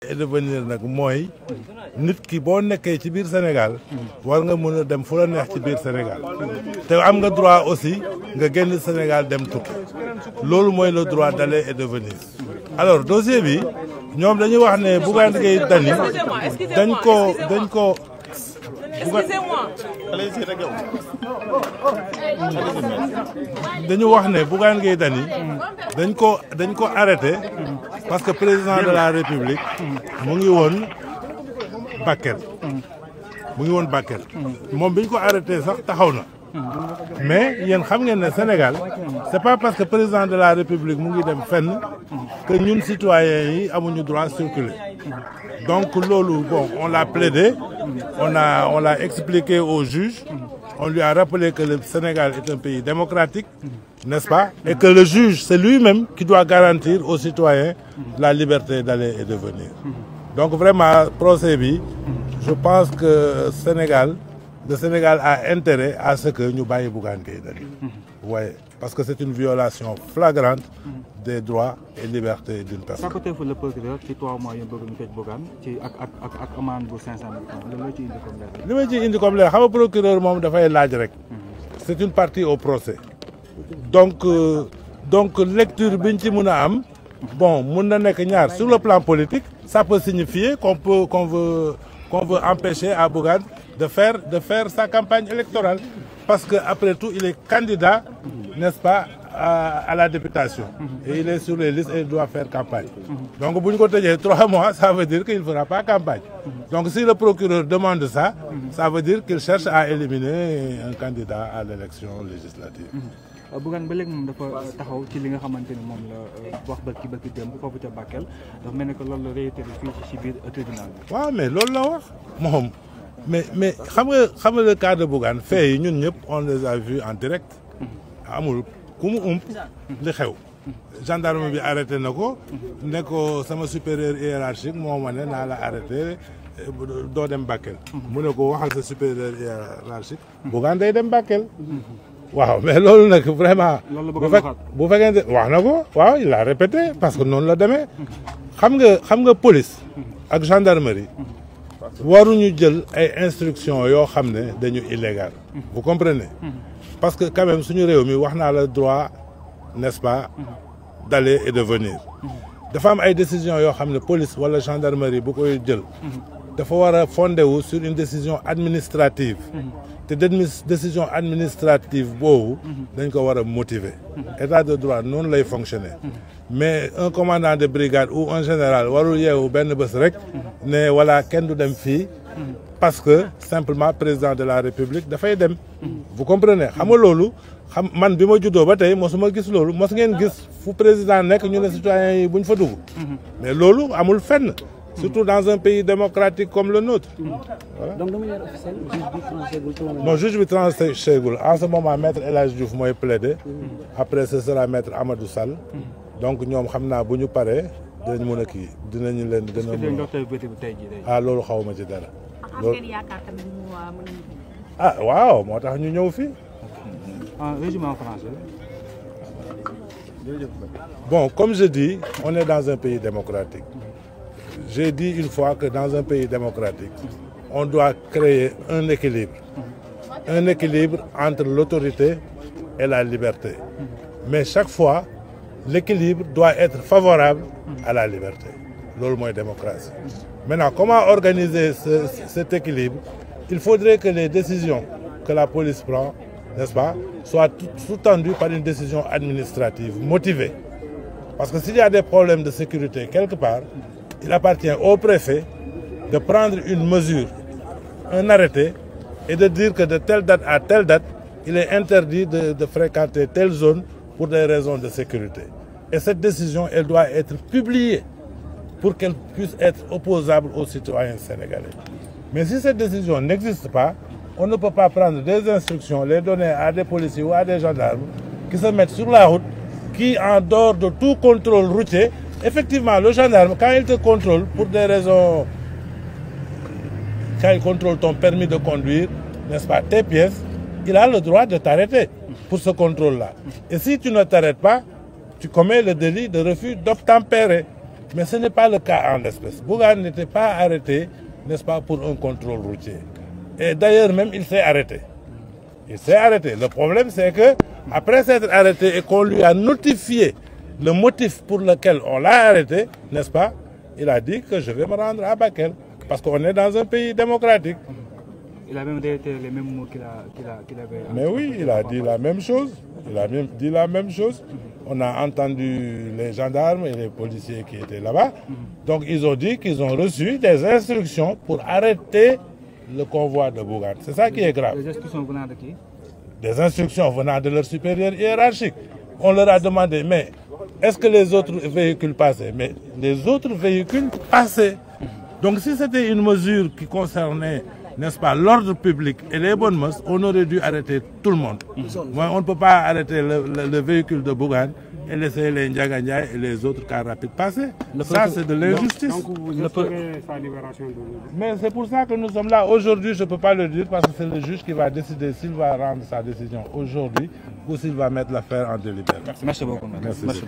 et devenir nag mooy nit ki boo nekkee ci biir Sénégal war nga mën a dem fu la neex ci biir Sénégal te am nga droit aussi nga génn Sénégal dem tukki loolu mooy le droit d'aller et de venir. Alors dossier bi ñoom dañuy wax ne Bougane Gueye Dany dañ ko dañu wax ne Bougane Gueye Dany dañ ko arrêté parce que président de la République mu ngi woon Bakel moom bi ñu ko arrêté sax taxaw na mais yéen xam ngeen ne Sénégal c'est pas parce que président de la République mu ngi dem fenn que ñun citoyens yi amuñu droit circuler. Donc loolu bon on l'a plaidé, on l'a expliqué au juge, on lui a rappelé que le Sénégal est un pays démocratique, n'est-ce pas? Et que le juge c'est lui-même qui doit garantir aux citoyens la liberté d'aller et de venir. Donc vraiment procès bi, je pense que le Sénégal a intérêt à ce que ñu bàyyi Bougane Gueye Dany. Ouais, parce que c'est une violation flagrante des droits et libertés d'une personne. Sa côté le procureur ci 3 mois yu bëgg ñu tëj Bougane ci ak amende bu 500 000 francs loolu ci indi comme leer. Li ma ci indi comme leer xam nga procureur moom dafay laaj rek. C'est une partie au procès. Donc lecture bi ñu ci mën a am bon mën na nekk ñaar sur le plan politique ça peut signifier qu'on veut empêcher à Bougane de faire sa campagne électorale parce que après tout il est candidat, n'est-ce pas, à la députation et il est sur les listes et il doit faire campagne. Donc bu ñu ko tëjee 3 mois ça veut dire qu'il ne fera pas campagne. Donc si le procureur demande ça, ça veut dire qu'il cherche à éliminer un candidat à l'élection législative. Bougane ba léegi moom dafa taxaw ci li nga xamante ni moom la wax ba ki démb foofu ca Bakel dafa mel ne que loolu la réitéré fii ci biir tribunal bi. waaw mais loolu la wax moom mais xam nga le cas de Bougane fait yi ñun ñëpp on les a vus en direct. amul ku mu li xew. gendarme bi arrêté na ko ne ko sama supérieur hiérarchique moo ma ne naa la arrêté doo dem Bakel. mu ne ko waxal sa supérieur hiérarchique. Bougane day dem Bakel. waaw mais loolu nag vraiment. bu fekkente wax na ko waaw il a répété parce que noonu la demee. xam nga police ak gendarmerie waruñu jël ay instructions yoo xam ne dañu illégal. vous comprenez. parce que quand même suñu réew mi wax naa la droit n'est-ce pas d'aller et de venir. dafa am ay décisions yoo xam ne police wala gendarmerie bu koy jël. dafa war a fondé wu sur une décision administrative. te décision administrative boobu dañ ko war a motiver. état de droit noonu lay fonctionner. mais un commandant de brigade ou un général warul yeewu benn bés rek ne voilà kenn du dem fii parce que simplement président de la république dafay dem. vous comprenez xam nga loolu man bi ma juddoo ba tey mosuma gis loolu mos ngeen gis fu président nekk ñu ne citoyens yi buñ fa dugg. mais loolu amul fenn. surtout dans un pays démocratique comme le nôtre. Voilà. Donc de manière officielle, juge bi tranché gul en ce moment maître El Hadj Diouf mooy plaider. Après ce sera maître Amadou Sall. Donc ñoom xam naa bu ñu paree dinañ mën a kii dinañu leen gën a mën a. Loolu xawma ci dara. loolu waaw moo tax ñu ñëw fii. Résumé en français. Bon, comme je dis, on est dans un pays démocratique. J'ai dit une fois que dans un pays démocratique, on doit créer un équilibre. Un équilibre entre l'autorité et la liberté. Mais chaque fois, l'équilibre doit être favorable à la liberté. Loolu mooy démocratie. Maintenant, comment organiser cet équilibre? Il faudrait que les décisions que la police prend, n'est-ce pas, soient sous-tendues par une décision administrative motivée. Parce que s'il y a des problèmes de sécurité quelque part, il appartient au préfet de prendre une mesure, un arrêté, et de dire que de telle date à telle date, il est interdit de fréquenter telle zone pour des raisons de sécurité. Et cette décision, elle doit être publiée pour qu'elle puisse être opposable aux citoyens sénégalais. Mais si cette décision n'existe pas, on ne peut pas prendre des instructions, les donner à des policiers ou à des gendarmes qui se mettent sur la route, qui, en dehors de tout contrôle routier, effectivement, le gendarme, quand il te contrôle pour des raisons, quand il contrôle ton permis de conduire, n'est-ce pas, tes pièces, il a le droit de t'arrêter pour ce contrôle-là. Et si tu ne t'arrêtes pas, tu commets le délit de refus d'obtempérer. Mais ce n'est pas le cas en l'espèce. Bougane n'était pas arrêté, n'est-ce pas, pour un contrôle routier. Et d'ailleurs même, il s'est arrêté. Il s'est arrêté. Le problème, c'est que après s'être arrêté et qu'on lui a notifié le motif pour lequel on l'a arrêté, n'est-ce pas, il a dit que je vais me rendre à Bakel. Parce qu'on est dans un pays démocratique. Il a même dit les mêmes mots qu'il avait... Mais oui, il a dit la même chose. Il a même dit la même chose. On a entendu les gendarmes et les policiers qui étaient là-bas. Donc ils ont dit qu'ils ont reçu des instructions pour arrêter le convoi de Bougane. C'est ça qui est grave. Des instructions venant de qui? Des instructions venant de leur supérieur hiérarchique. On leur a demandé, mais est-ce que les autres véhicules passaient? Mais les autres véhicules passaient. Donc si c'était une mesure qui concernait, n'est-ce pas, l'ordre public et les bonnes mœurs, on aurait dû arrêter tout le monde. Moi, on ne peut pas arrêter le véhicule de Bougane et laisser les Ndiaga Ndiaye et les autres cars rapides passer. Ça, c'est de l'injustice. Donc vous espérez sa libération de nous. Mais c'est pour ça que nous sommes là. Aujourd'hui, je ne peux pas le dire parce que c'est le juge qui va décider s'il va rendre sa décision aujourd'hui ou s'il va mettre l'affaire en délibéré. Merci beaucoup. Merci beaucoup.